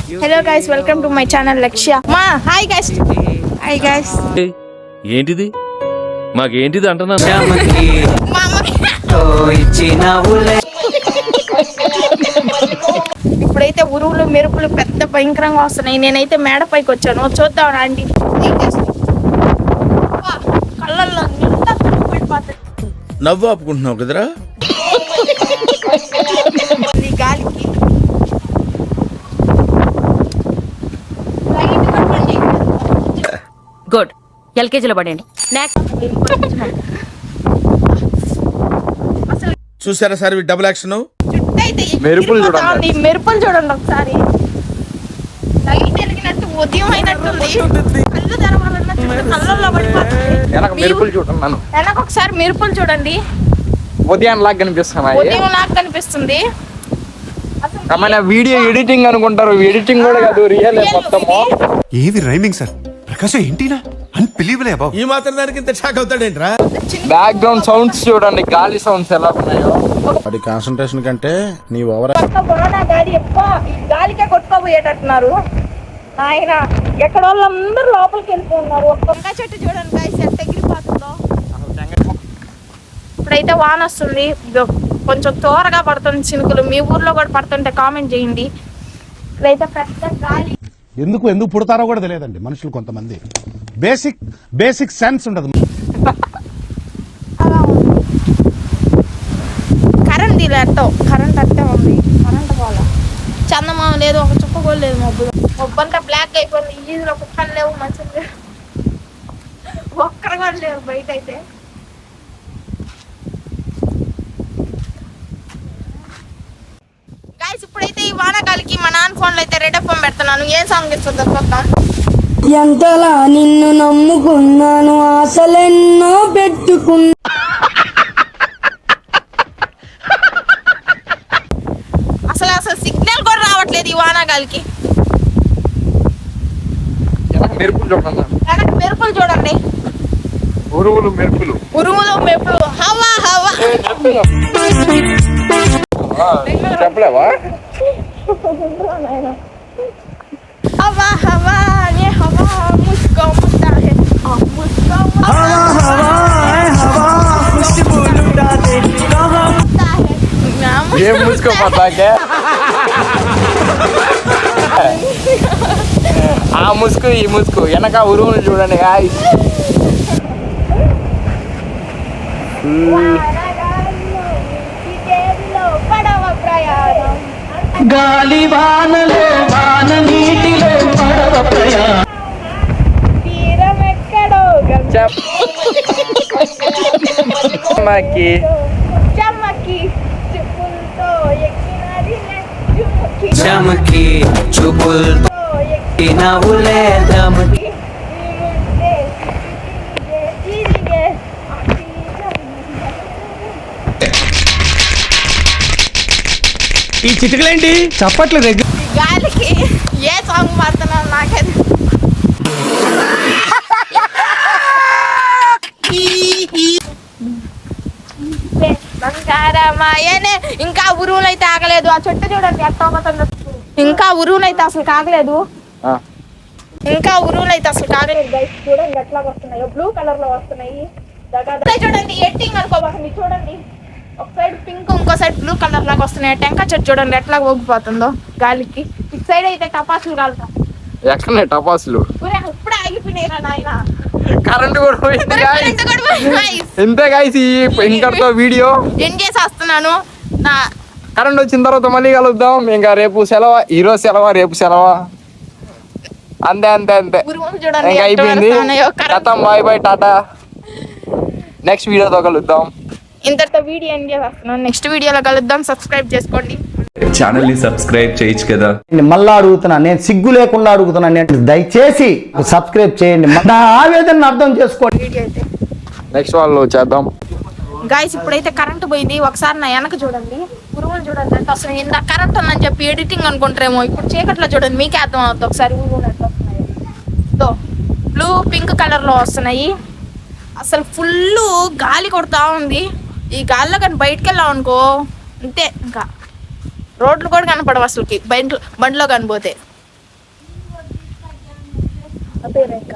Hello guys, welcome to my channel లక్ష్య. మా hi guys. Hi guys. ఏంటిది మాకేంటిది అంటున్నా? ఇప్పుడైతే ఉరువులు మెరుపులు పెద్ద భయంకరంగా వస్తున్నాయి. నేనైతే మేడ పైకి వచ్చాను, చూద్దాం రండి. కళ్ళల్లో నవ్వు ఆపుకుంటున్నావు కదరా గాలికి. గుడ్, ఎల్కేజీలో పడండి. చూసారా సార్ డబుల్ యాక్షన్. మెరుపులు చూడండి, మెరుపులు చూడండి ఒకసారి. లైట్ వెలిగినట్టు ఉదయం అయినట్టుంది. కళ్ళు తెరవాలన్న కళ్ళల్లో పడిపోతుంది. మెరుపులు చూడండి, వెనక ఒకసారి మెరుపులు చూడండి. ఉదయం లాగా కనిపిస్తున్నాయి. ఉదయం లాగా కనిపిస్తుంది. వీడియో ఎడిటింగ్ అనుకుంటారు, ఎడిటింగ్ కూడా కాదు, రియల్ మొత్తము. ఏది రైమింగ్ సార్? ప్రకాశం ఏంటినా అన్బిలీవబుల్ అబౌ. ఈ మాత్రం దానికి ఇంత షాక్ అవుతాడేంట్రా? బ్యాక్గ్రౌండ్ సౌండ్స్ చూడండి, గాలి సౌండ్స్ ఎలా ఉన్నాయో. వాడి కాన్సంట్రేషన్ కంటే నీ ఓవర్ గాలి ఎక్కువ, గాలికే కొట్టుకోబోయేటట్టున్నారు ఆయన. ఎక్కడ వాళ్ళందరూ లోపలికి వెళ్ళిపోతున్నారు. ఒక్క చెట్టు చూడండి గైస్ ఎంత ఎగిరిపోతుందో. ఇప్పుడైతే వాన వస్తుంది, కొంచెం త్వరగా పడుతుంది చినుకులు. మీ ఊర్లో కూడా పడుతుంటే కామెంట్ చేయండి. ఇప్పుడైతే పెద్ద గాలి. ఎందుకు పుడతారో కూడా తెలియదండి మనుషులు కొంతమంది. బేసిక్ సెన్స్ ఉండదు. అలా ఉంది. కరెంట్ అట్టే ఉంది. కరెంట్ పోలా, చందమామ లేదు, ఒక చుక్క కూడా లేదు. మబ్బు అంతా బ్లాక్ అయిపోయింది. ఈజీలో కుక్కలు లేవు, మంచిగా లేవు, ఒక్కరు కూడా లేవు బయట అయితే. గైస్ ఇప్పుడైతే ఈ వానకాలకి మా నాన్న ఫోన్లో అయితే రెడ్ ఎఫ్ఎం పెడుతున్నాను. ఏ సాంగ్ ఇస్తుందో చూద్దాం. ఎంతలా నిన్ను నమ్ముకున్నాను, ఆశలెన్నో పెట్టుకున్నా. అసలు సిగ్నల్ కూడా రావట్లేదు ఈ వానకాలకి. మెరుపులు చూడండి, వెనక మెరుపులు చూడండి. ఉరువులు మెరుపులు, హవా హవా. చెప్పలేవా? हवा हवा ये हवा मुझको मुझता है, मुझको हवा हवा खुशबू लुटा दे कहां मुझता है. ये मुझको पता क्या? ఆ ముసుకు ఈ ముసుకు వెనక ఉరువులు చూడండి గాయ్స్. గాలి వానలో వాన నీటిలో పడవ ప్రయాణం. తీరం ఎక్కడో చమ్మకి చమ్మకి చూపులతో ఎక్కినది చమకి చూపులతో ఎక్కినవులే దమకి. ఈ చిటికలేంటి చప్పట్లు దగ్గర? గాలికి ఏ సాంగ్ పాడుతున్నా నాకైతే. ఇంకా ఉరువులు అయితే ఆగలేదు. ఆ చెట్టు చూడండి ఎట్లా పోతుందో. ఇంకా ఉరువులు అయితే అసలు కాగలేదు. గైస్ చూడండి ఎట్లా వస్తున్నాయో, బ్లూ కలర్ లో వస్తున్నాయి. చూడండి ఎట్టింగ్ అనుకోబాకండి. చూడండి ఒక సైడ్ పింక్, ఇంకో సైడ్ బ్లూ కలర్ లాగా వస్తున్నాయి. టెంకా చెట్టు చూడండి ఎట్లా ఊగిపోతుందో గాలికి. ఇటు సైడ్ అయితే టపాసులు కాలుతాం. ఎక్కడ టపాసులు ఇప్పుడే ఆగిపోయినాయిరా నాయన. కరెంట్ కూడా పోయింది గాయ్స్. ఇంతే గాయ్స్, ఈ ఇంకతో వీడియో ఎండ్ చేసేస్తున్నాను. నా కరెంట్ వచ్చిన తర్వాత మళ్ళీ కలుద్దాం. ఇంకా రేపు సెలవా, ఈరోజు సెలవా, రేపు సెలవా, అంతే అంతే అంతే. చూడండి ఇంకా అయిపోయింది. ఖతం, బాయ్ బాయ్, టాటా. నెక్స్ట్ వీడియోతో కలుద్దాం. ఇంతటితో వీడియో ఎండ్ చేస్తున్నాను. నెక్స్ట్ వీడియోలో కలుద్దాం. సబ్స్క్రైబ్ చేసుకోండి. ఛానల్ ని సబ్స్క్రైబ్ చేయొచ్చు కదా. మళ్ళా అడుగుతున్నా, నేను సిగ్గు లేకుండా అడుగుతున్నా, నేను దయచేసి సబ్స్క్రైబ్ చేయండి. నా ఆవేదన అర్థం చేసుకోండి. వీడియో అయితే నెక్స్ట్ వాళ్ళు చేద్దాం. గాయస్ ఇప్పుడైతే కరెంట్ పోయింది. ఒకసారి నా వెనక చూడండి, ఉరువులు చూడండి. అంటే అసలు ఇంత కరెంట్ ఉందని చెప్పి ఎడిటింగ్ అనుకుంటారేమో. ఇప్పుడు చీకట్లో చూడండి, మీకే అర్థం అవుతుంది. ఒకసారి ఉరువులు ఎట్లా వస్తున్నాయి. బ్లూ పింక్ కలర్ లో వస్తున్నాయి. అసలు ఫుల్ గాలి కొడతా ఉంది. ఈ గాలిలో కానీ బయటకు వెళ్ళాం అనుకో అంతే, ఇంకా రోడ్లు కూడా కనపడవు అసలుకి బండిలో కనిపోతే. నా పేరు రేఖ.